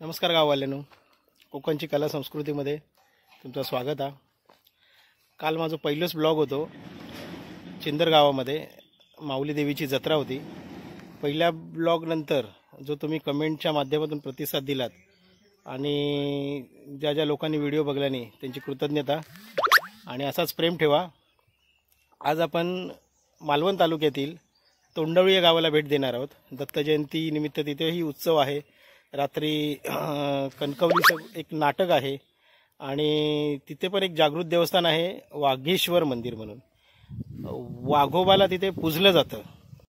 नमस्कार गाववाल्यांनो, कोकणची कला संस्कृतीमध्ये तुमचं स्वागत आहे। काल माझं पहिलंच ब्लॉग होतो। चिंदर गावामध्ये माऊली देवीची जत्रा होती। पहिल्या ब्लॉग नंतर जो तुम्ही कमेंटच्या माध्यमातून प्रतिसाद दिलात आणि ज्या ज्या लोकांनी व्हिडिओ बघला नाही त्यांची कृतज्ञता आणि असाच प्रेम ठेवा। आज आपण मालवण तालुक्यातील तोंडवळी या गावाला भेट देणार आहोत। दत्त जयंती निमित्त तिथेही उत्सव आहे। रात्री कणकवलीचं एक नाटक आहे आणि तिथे पण एक जागृत देवस्थान आहे, वाघेश्वर मंदिर म्हणून। वाघोबाला तिथे पूजलं जातं।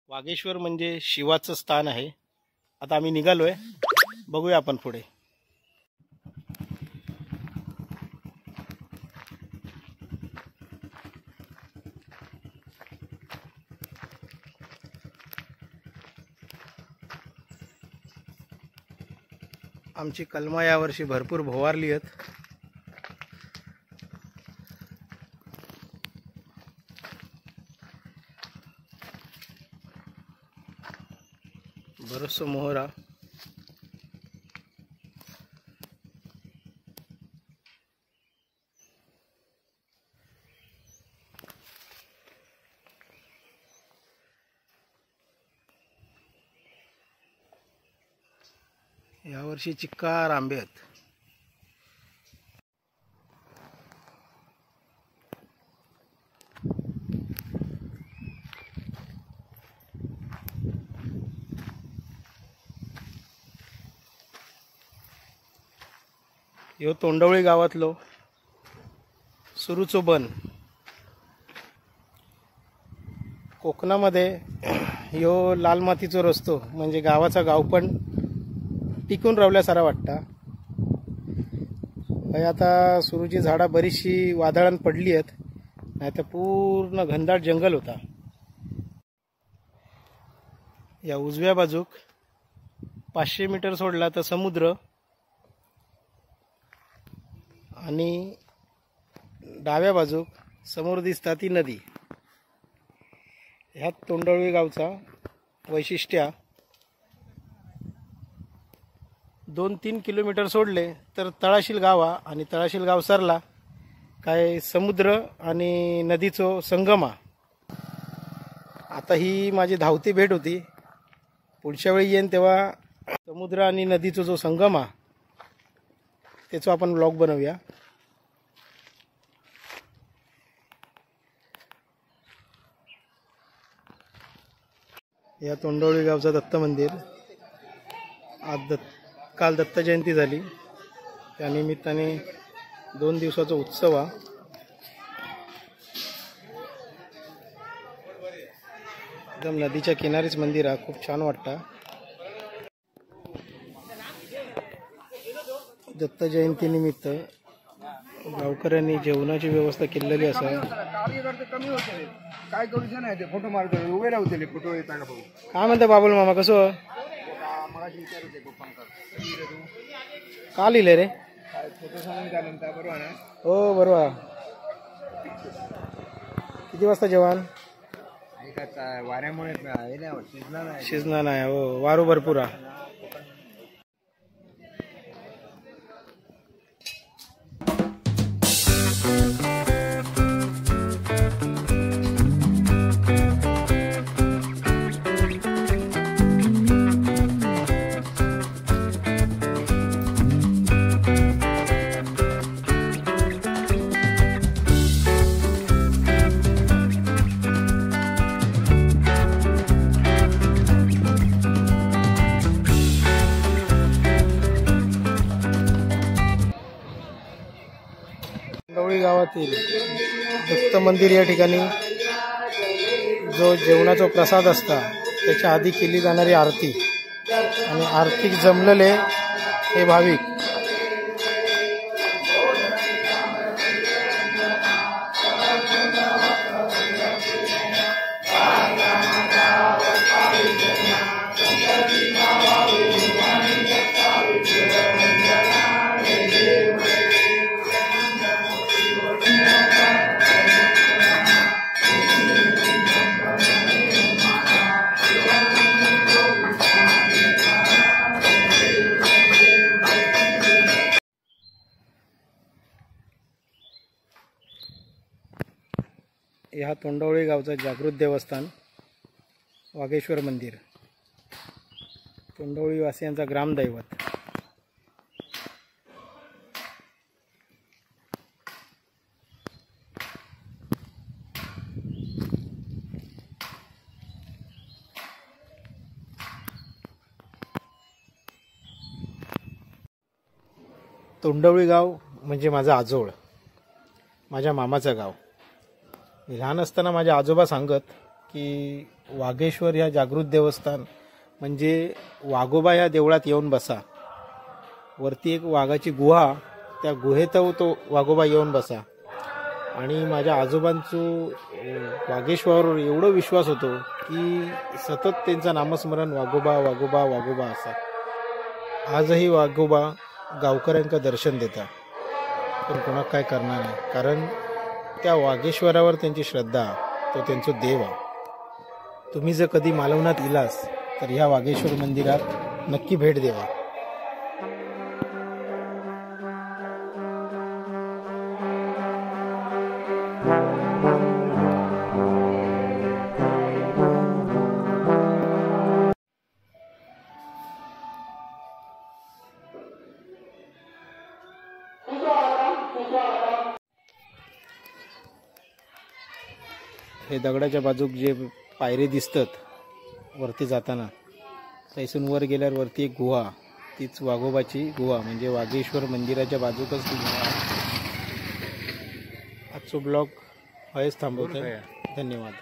वाघेश्वर म्हणजे शिवाचं स्थान आहे। आता आम्ही निघालोय, बघूया आपण पुढे। आमची कलमा यावर्षी भरपूर भोवारली आहेत। बरसो मोहरा यावर्षी चिक्कार आंबे आहेत। यो तोंडवळी गावातलो सुरूचो बन। कोकणामध्ये यो लाल मातीचो रस्तो म्हणजे गावाचा गाव पण टिकून रावल्यासारा वाटता। आता सुरूची झाडा बरीचशी वादळान पडली आहेत, नाही तर पूर्ण घनदाट जंगल होता। या उजव्या बाजूक 500 मीटर सोडला तर समुद्र आणि डाव्या बाजूक समोर दिसता ती नदी। ह्यात तोंडवळी गावचा वैशिष्ट्य 2-3 किलोमीटर सोडले तर तळाशील गावा आणि तळाशील गाव सरला काय समुद्र आणि नदीचो संगमा। आता ही माझी धावती भेट होती। पुढच्या वेळी येईन तेव्हा समुद्र आणि नदीचो जो संगमा त्याचा आपण ब्लॉग बनवूया। या तोंडवळी गावचा दत्त मंदिर काल दत्त जयंती झाली, त्या निमित्ताने 2 दिवसाचा उत्सव आहे। एकदम नदीच्या किनारीच मंदिर आहे, खूप छान वाटतं। दत्त जयंती निमित्त गावकऱ्यांनी जेवणाची व्यवस्था केलेली असा। काय करूच नाही ते फोटो मारतो उभे राहते फोटो येता का भाऊ। काय म्हणता बाबुल मामा, कसं का लिहिले रे? फोटो सांगून त्यानंतर बरोबर ना? हो बरोबर। किती वाजता जेवण? वाऱ्यामुळे शिजणार नाही। हो, वारू भरपूर आहे। तोंडवळी गावातील दत्त मंदिर या ठिकाणी जो जेवणाचा प्रसाद असता त्याच्या आधी केली जाणारी आरती आणि आरतीक जमलेले हे भाविक ह्या तोंडवळी गावचं जागृत देवस्थान वाघेश्वर मंदिर, तोंडवळी वासियांचा ग्रामदैवत. तोंडवळी गाव म्हणजे माझं आजोळ, माझ्या मामाचं गाव. मी लहान असताना माझे आजोबा सांगत की वाघेश्वर ह्या जागृत देवस्थान म्हणजे वाघोबा ह्या देवळात येऊन बसा, वरती एक वाघाची गुहा, त्या गुहेत तो वाघोबा येऊन बसा. आणि माझ्या आजोबांचं वाघेश्वरावर एवढं विश्वास होतो की सतत त्यांचं नामस्मरण वाघोबा वाघोबा वाघोबा असा. आजही वाघोबा गावकऱ्यांका दर्शन देतात, पण कोणाक काय करणार नाही, कारण त्या वाघेश्वरावर त्यांची श्रद्धा, तो त्यांचा देव आहे. तुम्ही जर कधी मालवणात इलास तर ह्या वाघेश्वर मंदिरात नक्की भेट द्यावा. हे दगडाच्या बाजूक जे पायरी दिसतात वरती जाताना, तैसून वर गेल्यावर वरती एक गुहा, तीच वाघोबाची गुहा, म्हणजे वाघेश्वर मंदिराच्या बाजूकच ती गुहा. आजचा ब्लॉग हयच थांबवतोय. धन्यवाद.